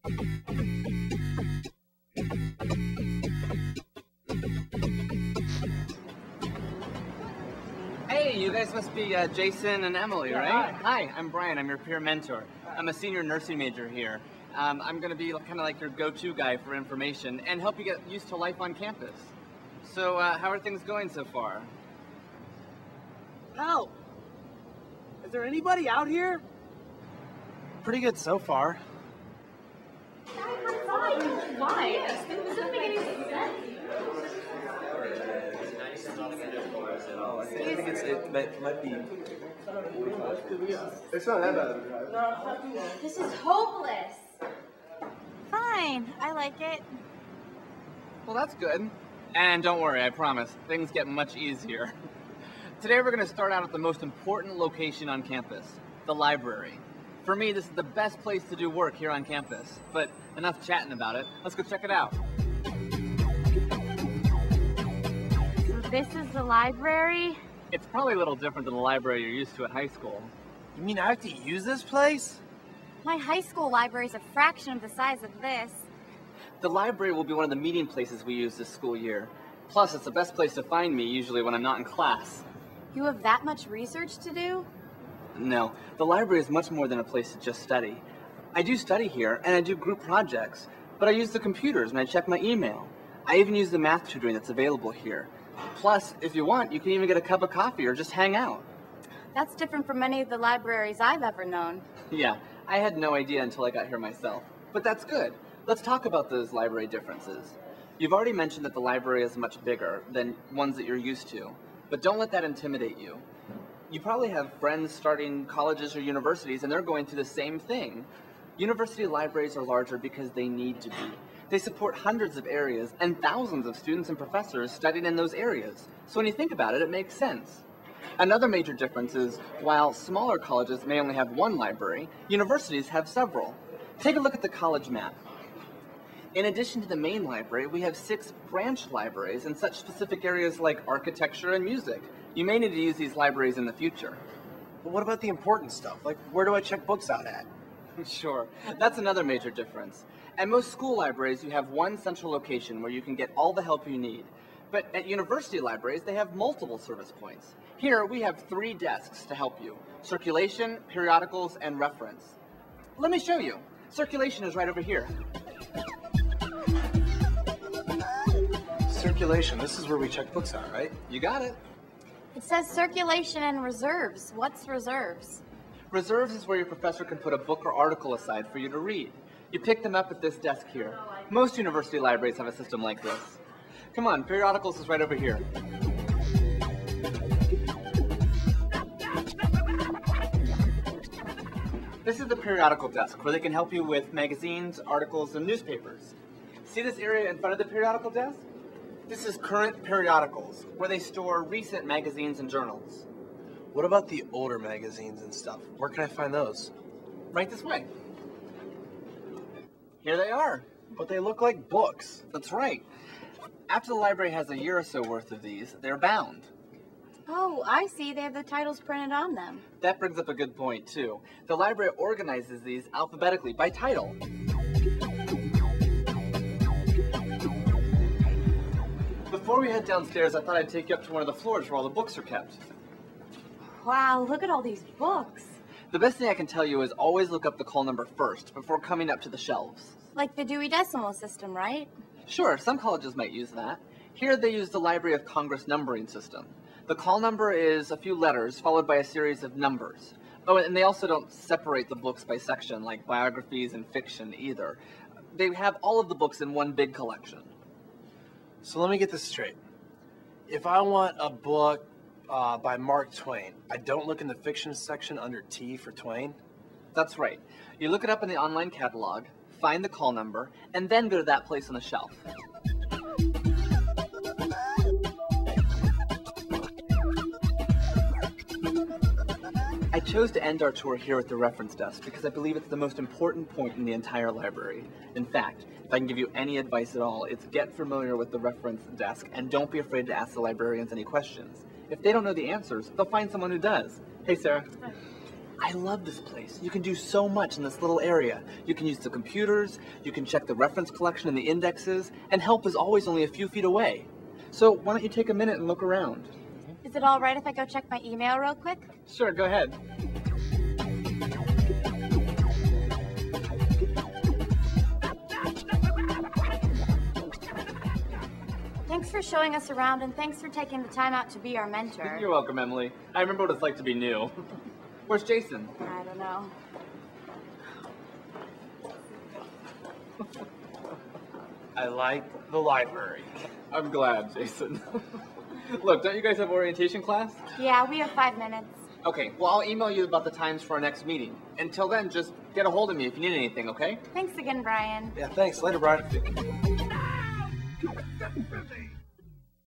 Hey, you guys must be Jason and Emily, right? Hi, I'm Brian. I'm your peer mentor. I'm a senior nursing major here. I'm going to be kind of like your go-to guy for information and help you get used to life on campus. So, how are things going so far? Help! Is there anybody out here? Pretty good so far. Why? This doesn't make any sense. I think it might be. It's not that bad. This is hopeless. Fine, I like it. Well, that's good. And don't worry, I promise, things get much easier. Today we're going to start out at the most important location on campus, the library. For me, this is the best place to do work here on campus. But enough chatting about it. Let's go check it out. This is the library? It's probably a little different than the library you're used to at high school. You mean I have to use this place? My high school library is a fraction of the size of this. The library will be one of the meeting places we use this school year. Plus, it's the best place to find me usually when I'm not in class. You have that much research to do? No, the library is much more than a place to just study. I do study here, and I do group projects, but I use the computers and I check my email. I even use the math tutoring that's available here. Plus, if you want, you can even get a cup of coffee or just hang out. That's different from many of the libraries I've ever known. Yeah, I had no idea until I got here myself. But that's good. Let's talk about those library differences. You've already mentioned that the library is much bigger than ones that you're used to, but don't let that intimidate you. You probably have friends starting colleges or universities and they're going through the same thing. University libraries are larger because they need to be. They support hundreds of areas and thousands of students and professors studying in those areas. So when you think about it, it makes sense. Another major difference is, while smaller colleges may only have one library, universities have several. Take a look at the college map. In addition to the main library, we have 6 branch libraries in such specific areas like architecture and music. You may need to use these libraries in the future. But what about the important stuff? Like, where do I check books out at? Sure, that's another major difference. At most school libraries, you have one central location where you can get all the help you need. But at university libraries, they have multiple service points. Here, we have 3 desks to help you: circulation, periodicals, and reference. Let me show you. Circulation is right over here. Circulation, this is where we check books out, right? You got it. It says circulation and reserves. What's reserves? Reserves is where your professor can put a book or article aside for you to read. You pick them up at this desk here. Most university libraries have a system like this. Come on, periodicals is right over here. This is the periodical desk where they can help you with magazines, articles, and newspapers. See this area in front of the periodical desk? This is current periodicals, where they store recent magazines and journals. What about the older magazines and stuff? Where can I find those? Right this way. Here they are. But they look like books. That's right. After the library has a year or so worth of these, they're bound. Oh, I see. They have the titles printed on them. That brings up a good point, too. The library organizes these alphabetically by title. Before we head downstairs, I thought I'd take you up to one of the floors where all the books are kept. Wow, look at all these books. The best thing I can tell you is always look up the call number first before coming up to the shelves. Like the Dewey Decimal System, right? Sure, some colleges might use that. Here they use the Library of Congress numbering system. The call number is a few letters followed by a series of numbers. Oh, and they also don't separate the books by section like biographies and fiction either. They have all of the books in one big collection. So let me get this straight. If I want a book by Mark Twain, I don't look in the fiction section under T for Twain? That's right. You look it up in the online catalog, find the call number, and then go to that place on the shelf. I chose to end our tour here at the reference desk because I believe it's the most important point in the entire library. In fact, if I can give you any advice at all, it's get familiar with the reference desk and don't be afraid to ask the librarians any questions. If they don't know the answers, they'll find someone who does. Hey, Sarah. I love this place. You can do so much in this little area. You can use the computers, you can check the reference collection and the indexes, and help is always only a few feet away. So why don't you take a minute and look around? Is it all right if I go check my email real quick? Sure, go ahead. Thanks for showing us around, and thanks for taking the time out to be our mentor. You're welcome, Emily. I remember what it's like to be new. Where's Jason? I don't know. I like the library. I'm glad, Jason. Look, don't you guys have orientation class? Yeah, we have 5 minutes. Okay, well, I'll email you about the times for our next meeting. Until then, just get a hold of me if you need anything, okay? Thanks again, Brian. Yeah, thanks. Later, Brian.